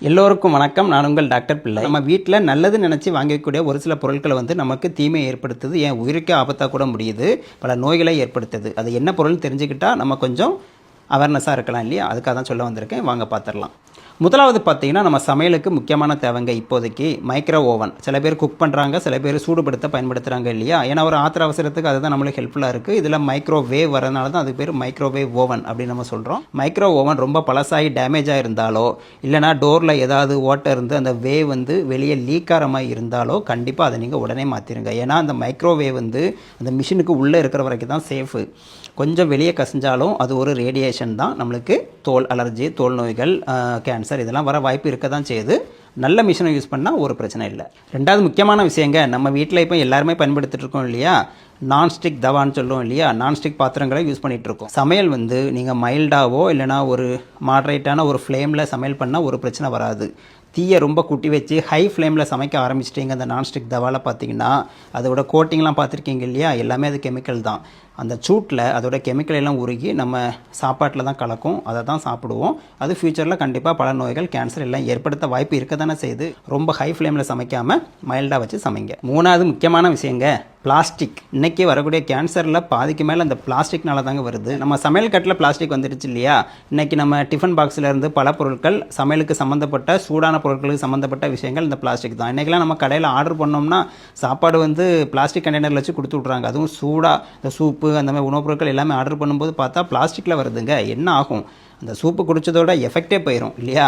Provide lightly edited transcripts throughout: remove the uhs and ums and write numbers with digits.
எல்லோருக்கும் வணக்கம். நான் உங்கள் டாக்டர் பிள்ளை. நம்ம வீட்டில் நல்லது நினச்சி வாங்கக்கூடிய ஒரு சில பொருட்களை நமக்கு தீமை ஏற்படுத்துது, ஏன் உயிருக்கே ஆபத்தாக கூட முடியுது, பல நோய்களை ஏற்படுத்துது. அது என்ன பொருள்னு தெரிஞ்சுக்கிட்டால் நம்ம கொஞ்சம் அவேர்னஸாக இருக்கலாம் இல்லையா? அதுக்காக தான் சொல்ல வந்திருக்கேன். வாங்க பார்த்துடலாம். முதலாவது பார்த்தீங்கன்னா, நம்ம சமையலுக்கு முக்கியமான தேவைங்க இப்போதைக்கு மைக்ரோ ஓவன். சில பேர் குக் பண்ணுறாங்க, சில பேர் சூடுபடுத்த பயன்படுத்துகிறாங்க இல்லையா? ஏன்னா ஒரு ஆத்திர அவசரத்துக்கு அதுதான் நம்மளுக்கு ஹெல்ப்ஃபுல்லாக இருக்குது. இதில் மைக்ரோவேவ் வரனால தான் அதுக்கு பேர் மைக்ரோவேவ் ஓவன் அப்படின்னு நம்ம சொல்கிறோம். மைக்ரோ ஓவன் ரொம்ப பழசாகி டேமேஜாக இருந்தாலோ, இல்லைனா டோரில் ஏதாவது ஓட்டை இருந்து அந்த வேவ் வெளியே லீக் ஆகிற மாதிரி இருந்தாலோ கண்டிப்பாக அதை நீங்கள் உடனே மாற்றிடுங்க. ஏன்னா அந்த மைக்ரோவேவ் அந்த மிஷினுக்கு உள்ளே இருக்கிற வரைக்கும் தான் சேஃபு. கொஞ்சம் வெளியே கசிஞ்சாலும் அது ஒரு ரேடியேஷன் தான். நம்மளுக்கு தோல் அலர்ஜி, தோல் நோய்கள், கேன்சர் இதெல்லாம் வர வாய்ப்பு இருக்க தான் செய்யுது. நல்ல மிஷினை யூஸ் பண்ணால் ஒரு பிரச்சனை இல்லை. ரெண்டாவது முக்கியமான விஷயங்க, நம்ம வீட்டில் இப்போ எல்லாருமே பயன்படுத்திட்டு இருக்கோம் இல்லையா? நான்ஸ்டிக் தவான்னு சொல்லுவோம் இல்லையா? நான்ஸ்டிக் பாத்திரங்களை யூஸ் பண்ணிகிட்டு இருக்கோம். சமையல் நீங்கள் மைல்டாவோ இல்லைனா ஒரு மாட்ரேட்டான ஒரு ஃப்ளேமில் சமையல் பண்ணால் ஒரு பிரச்சனை வராது. தீயை ரொம்ப கூட்டி வச்சு ஹை ஃப்ளேமில் சமைக்க ஆரம்பிச்சிட்டிங்க அந்த நான்ஸ்டிக் தவாவில் பார்த்தீங்கன்னா, அதோட கோட்டிங்லாம் பார்த்துருக்கீங்க இல்லையா? எல்லாமே அது கெமிக்கல் தான். அந்த சூட்டில் அதோட கெமிக்கல் எல்லாம் உருகி நம்ம சாப்பாட்டில் தான் கலக்கும், அதை தான் சாப்பிடுவோம். அது ஃப்யூச்சரில் கண்டிப்பாக பல நோய்கள், கேன்சர் எல்லாம் ஏற்படுத்த வாய்ப்பு இருக்க தானே செய்யுது. ரொம்ப ஹை ஃப்ளேமில் சமைக்காமல் மைல்டாக வச்சு சமைங்க. மூணாவது முக்கியமான விஷயங்க, பிளாஸ்டிக். இன்றைக்கி வரக்கூடிய கேன்சரில் பாதிக்கு மேலே அந்த பிளாஸ்டிக்னால தாங்க வருது. நம்ம சமையல் கட்டில் பிளாஸ்டிக் வந்துடுச்சு இல்லையா? இன்றைக்கி நம்ம டிஃபன் பாக்ஸில் இருந்து பல பொருட்கள், சமையலுக்கு சம்மந்தப்பட்ட சூடான பொருட்களுக்கு சம்மந்தப்பட்ட விஷயங்கள் இந்த பிளாஸ்டிக் தான். இன்றைக்கெலாம் நம்ம கடையில் ஆர்டர் பண்ணோம்னா சாப்பாடு பிளாஸ்டிக் கண்டெய்னரில் வச்சு கொடுத்து விட்றாங்க. அதுவும் சூடாக இந்த சூப்பு அந்த மாதிரி உணவுப் பொருட்கள் எல்லாமே ஆர்டர் பண்ணும்போது பார்த்தா பிளாஸ்டிக்கில் வருதுங்க. என்ன ஆகும்? அந்த சூப்பு குடித்ததோட எஃபெக்டே போயிடும் இல்லையா?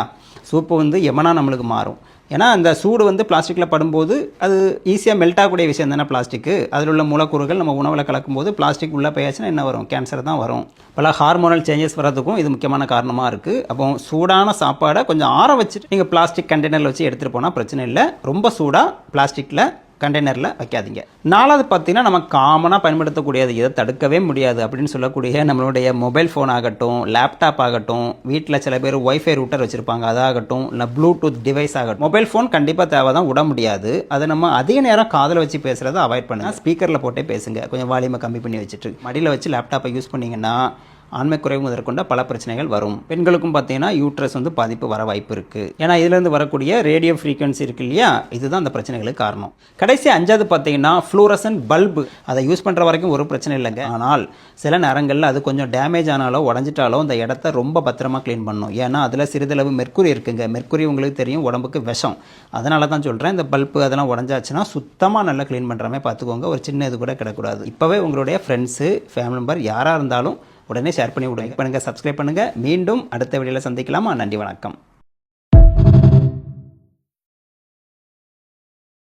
சூப்பு எமனா நம்மளுக்கு மாறும். ஏன்னா அந்த சூடு பிளாஸ்டிக்கில் படும்போது அது ஈஸியாக மெல்ட் ஆகக்கூடிய விஷயம் தானே பிளாஸ்டிக்கு. அதில் உள்ள மூலக்கூறுகள் நம்ம உணவில் கலக்கும்போது பிளாஸ்டிக் உள்ளே போயாச்சுன்னா என்ன வரும்? கேன்சர் தான் வரும். பல ஹார்மோனல் சேஞ்சஸ் வர்றதுக்கும் இது முக்கியமான காரணமாக இருக்குது. அப்போ சூடான சாப்பாடை கொஞ்சம் ஆற வச்சுட்டு நீங்கள் பிளாஸ்டிக் கண்டெய்னரில் வச்சு எடுத்துகிட்டு போனால் பிரச்சனை இல்லை. ரொம்ப சூடாக பிளாஸ்டிக்கில் கண்டெய்னரில் வைக்காதீங்க. நாலாவது பார்த்தீங்கன்னா, நம்ம காமனாக பயன்படுத்தக்கூடியது, இதை தடுக்கவே முடியாது அப்படின்னு சொல்லக்கூடிய நம்மளுடைய மொபைல் ஃபோன் ஆகட்டும், லேப்டாப் ஆகட்டும், வீட்டில் சில பேர் ஒய்ஃபை ரூட்டர் வச்சுருப்பாங்க, அதாகட்டும், இல்லை ப்ளூடூத் டிவைஸ் ஆகட்டும். மொபைல் ஃபோன் கண்டிப்பாக தேவை தான், விட முடியாது. அதை நம்ம அதிக நேரம் காதில் வச்சு பேசுகிறத அவாய்ட் பண்ணுங்கள். ஸ்பீக்கரில் போட்டே பேசுங்க. கொஞ்சம் வால்யூமை கம்மி பண்ணி வச்சுட்டு மடியில் வச்சு லேப்டாப்பை யூஸ் பண்ணிங்கன்னா ஆண்மை குறைவு முதற்கொண்ட பல பிரச்சனைகள் வரும். பெண்களுக்கும் பார்த்தீங்கன்னா யூட்ரஸ் பாதிப்பு வர வாய்ப்பு இருக்குது. ஏன்னா இதிலேருந்து வரக்கூடிய ரேடியோ ஃப்ரீக்வன்சி இருக்குது இல்லையா? இதுதான் அந்த பிரச்சனைகளுக்கு காரணம். கடைசி அஞ்சாவது பார்த்தீங்கன்னா ஃப்ளூரசன்ட் பல்பு. அதை யூஸ் பண்ணுற வரைக்கும் ஒரு பிரச்சனை இல்லைங்க. ஆனால் சில நேரங்களில் அது கொஞ்சம் டேமேஜ் ஆனாலோ உடஞ்சிட்டாலோ அந்த இடத்த ரொம்ப பத்திரமா க்ளீன் பண்ணணும். ஏன்னா அதில் சிறிதளவு மெர்க்குரி இருக்குங்க. மெர்க்குரி உங்களுக்கு தெரியும், உடம்புக்கு விஷம். அதனால தான் சொல்கிறேன், இந்த பல்பு அதெல்லாம் உடஞ்சாச்சுன்னா சுத்தமாக நல்லா க்ளீன் பண்ணுறாமே பார்த்துக்கோங்க. ஒரு சின்ன இது கூட கிடக்கூடாது. இப்போவே உங்களுடைய ஃப்ரெண்ட்ஸு, ஃபேமிலி மெம்பர் யாராக இருந்தாலும் உடனே ஷேர் பண்ணி விடுங்க. பண்ணுங்கள், சப்ஸ்கிரைப் பண்ணுங்கள். மீண்டும் அடுத்த வீடியோவில் சந்திக்கலாமா? நன்றி, வணக்கம்.